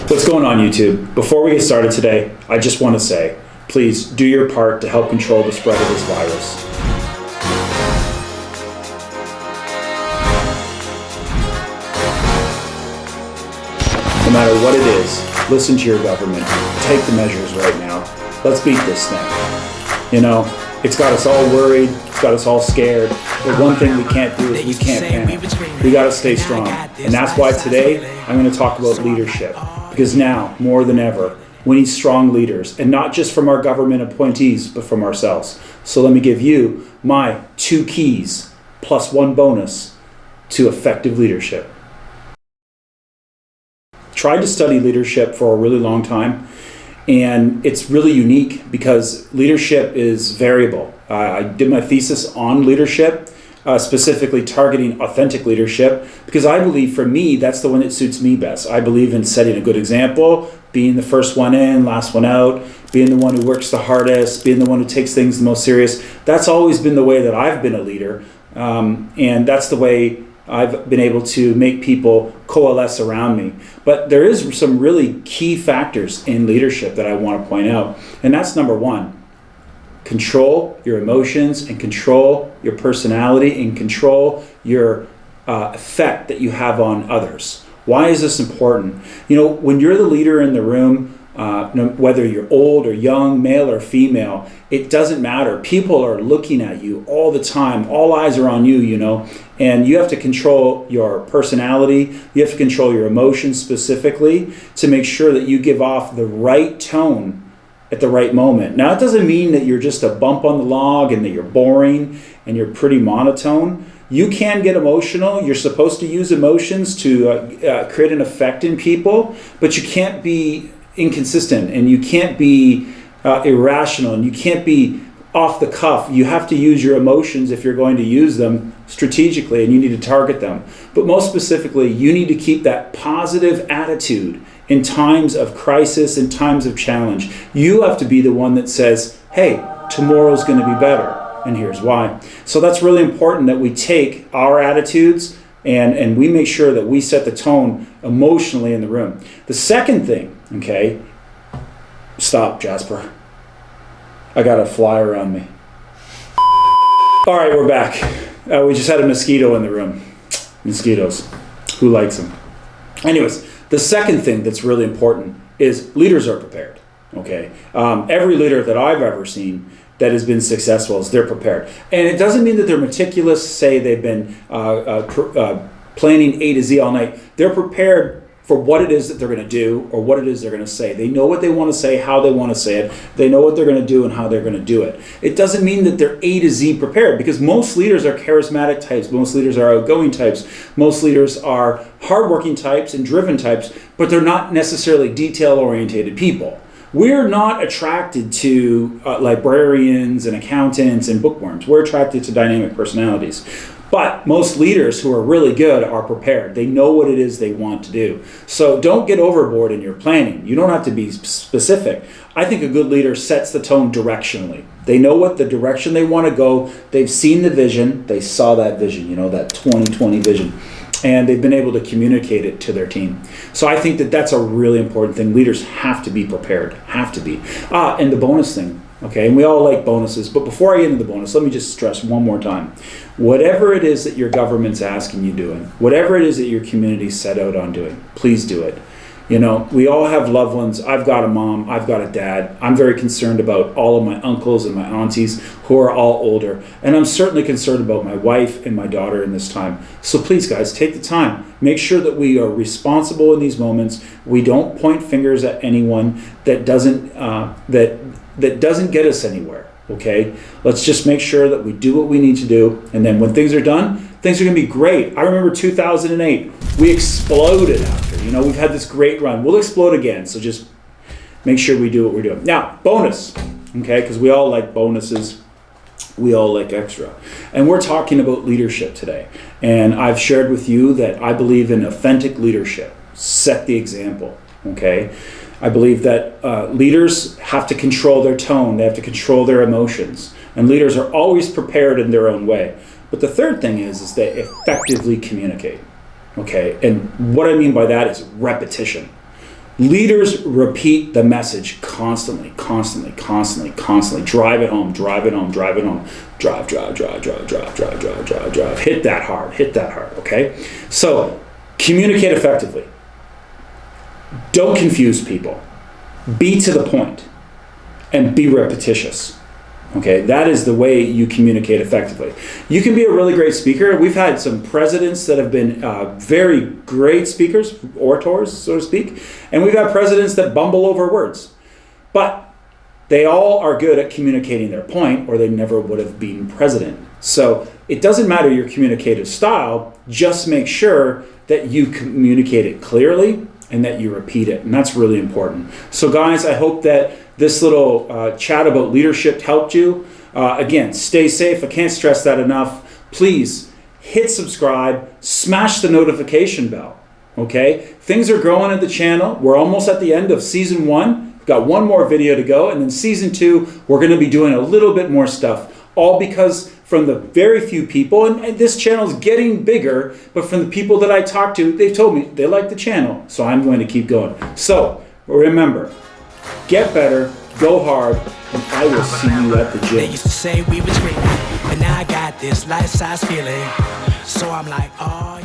What's going on, YouTube? Before we get started today, I just want to say, please do your part to help control the spread of this virus. No matter what it is, listen to your government. Take the measures right now. Let's beat this thing. You know, it's got us all worried. It's got us all scared. But one thing we can't do is we can't panic. We got to stay strong. And that's why today I'm going to talk about leadership. Because now, more than ever, we need strong leaders. And not just from our government appointees, but from ourselves. So let me give you my 2 keys plus 1 bonus to effective leadership. Tried to study leadership for a really long time, and it's really unique because leadership is variable. I did my thesis on leadership, specifically targeting authentic leadership, because I believe for me, that's the one that suits me best. I believe in setting a good example, being the first one in, last one out, being the one who works the hardest, being the one who takes things the most serious. That's always been the way that I've been a leader, and that's the way I've been able to make people coalesce around me. But there is some really key factors in leadership that I want to point out. And that's number 1. Control your emotions and control your personality and control your effect that you have on others. Why is this important? You know, when you're the leader in the room, whether you're old or young, male or female, it doesn't matter. People are looking at you all the time. All eyes are on you, you know, and you have to control your personality. You have to control your emotions specifically to make sure that you give off the right tone at the right moment. Now, it doesn't mean that you're just a bump on the log and that you're boring and you're pretty monotone. You can get emotional. You're supposed to use emotions to create an effect in people, but you can't be inconsistent and you can't be irrational and you can't be off the cuff. You have to use your emotions if you're going to use them strategically, and you need to target them. But most specifically, you need to keep that positive attitude in times of crisis, in times of challenge. You have to be the one that says, hey, tomorrow's going to be better, and here's why. So that's really important that we take our attitudes and we make sure that we set the tone emotionally in the room. The second thing, okay, stop, Jasper. I got a fly around me. All right, we're back. We just had a mosquito in the room. Mosquitoes. Who likes them? Anyways, the second thing that's really important is leaders are prepared. Okay, every leader that I've ever seen that has been successful is they're prepared, and it doesn't mean that they're meticulous. Say they've been planning A to Z all night. They're prepared for what it is that they're going to do or what it is they're going to say. They know what they want to say, how they want to say it. They know what they're going to do and how they're going to do it. It doesn't mean that they're A to Z prepared, because most leaders are charismatic types. Most leaders are outgoing types. Most leaders are hardworking types and driven types, but they're not necessarily detail-oriented people. We're not attracted to librarians and accountants and bookworms. We're attracted to dynamic personalities. But most leaders who are really good are prepared. They know what it is they want to do. So don't get overboard in your planning. You don't have to be specific. I think a good leader sets the tone directionally. They know what the direction they want to go. They've seen the vision. They saw that vision, you know, that 2020 vision. And they've been able to communicate it to their team. So I think that that's a really important thing. Leaders have to be prepared, have to be. And the bonus thing, okay, and we all like bonuses, but before I get into the bonus, let me just stress one more time. Whatever it is that your government's asking you doing, whatever it is that your community set out on doing, please do it. You know, we all have loved ones. I've got a mom, I've got a dad. I'm very concerned about all of my uncles and my aunties who are all older. And I'm certainly concerned about my wife and my daughter in this time. So please, guys, take the time. Make sure that we are responsible in these moments. We don't point fingers at anyone that doesn't get us anywhere. Okay? Let's just make sure that we do what we need to do. And then when things are done, things are going to be great. I remember 2008. We exploded after. You know, we've had this great run. We'll explode again. So just make sure we do what we're doing. Now, bonus. Okay? Because we all like bonuses. We all like extra. And we're talking about leadership today. And I've shared with you that I believe in authentic leadership. Set the example. Okay? I believe that leaders have to control their tone. They have to control their emotions. And leaders are always prepared in their own way. But the third thing is they effectively communicate. Okay, and what I mean by that is repetition. Leaders repeat the message constantly, constantly, constantly, constantly. Drive it home, drive it home, drive it home. Drive, drive, drive, drive, drive, drive, drive, drive, drive. Hit that hard, okay? So, communicate effectively. Don't confuse people. Be to the point and be repetitious. Okay, that is the way you communicate effectively. You can be a really great speaker. We've had some presidents that have been very great speakers, orators, so to speak, and we've had presidents that bumble over words. But they all are good at communicating their point, or they never would have been president. So it doesn't matter your communicative style, just make sure that you communicate it clearly and that you repeat it, and that's really important. So guys, I hope that this little chat about leadership helped you. Again, stay safe. I can't stress that enough. Please hit subscribe, smash the notification bell, okay? Things are growing at the channel. We're almost at the end of season 1. We've got one more video to go, and then season 2, we're gonna be doing a little bit more stuff, all because from the very few people, and this channel is getting bigger, but from the people that I talk to, they've told me they like the channel, so I'm going to keep going. So remember, get better, go hard, and I will see you at the gym. They used to say we were dreaming, but now I got this life-size feeling. So I'm like, oh.